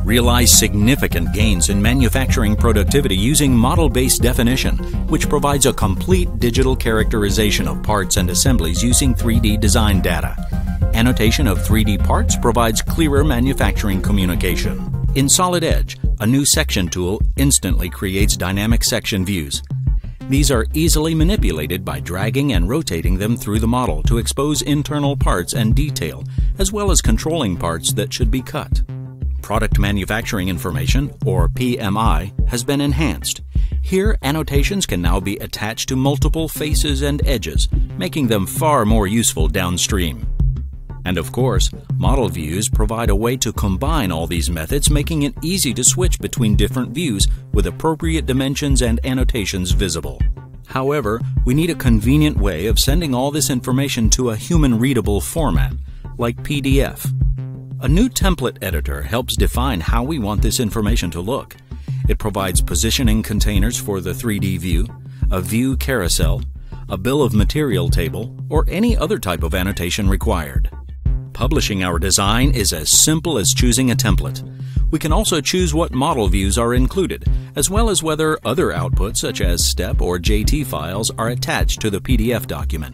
Realize significant gains in manufacturing productivity using model-based definition, which provides a complete digital characterization of parts and assemblies using 3D design data. Annotation of 3D parts provides clearer manufacturing communication. In Solid Edge, a new section tool instantly creates dynamic section views. These are easily manipulated by dragging and rotating them through the model to expose internal parts and detail, as well as controlling parts that should be cut. Product Manufacturing Information, or PMI, has been enhanced. Here, annotations can now be attached to multiple faces and edges, making them far more useful downstream. And of course, model views provide a way to combine all these methods, making it easy to switch between different views with appropriate dimensions and annotations visible. However, we need a convenient way of sending all this information to a human-readable format, like PDF. A new template editor helps define how we want this information to look. It provides positioning containers for the 3D view, a view carousel, a bill of material table, or any other type of annotation required. Publishing our design is as simple as choosing a template. We can also choose what model views are included, as well as whether other outputs such as STEP or JT files are attached to the PDF document.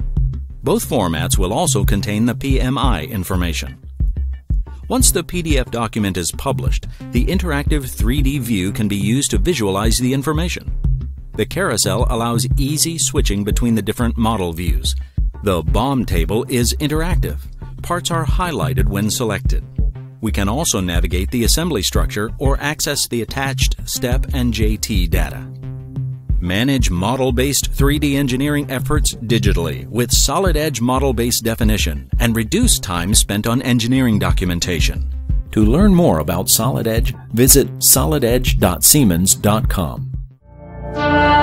Both formats will also contain the PMI information. Once the PDF document is published, the interactive 3D view can be used to visualize the information. The carousel allows easy switching between the different model views. The BOM table is interactive. Parts are highlighted when selected. We can also navigate the assembly structure or access the attached STEP and JT data. Manage model-based 3D engineering efforts digitally with Solid Edge model-based definition and reduce time spent on engineering documentation. To learn more about Solid Edge, visit solidedge.siemens.com.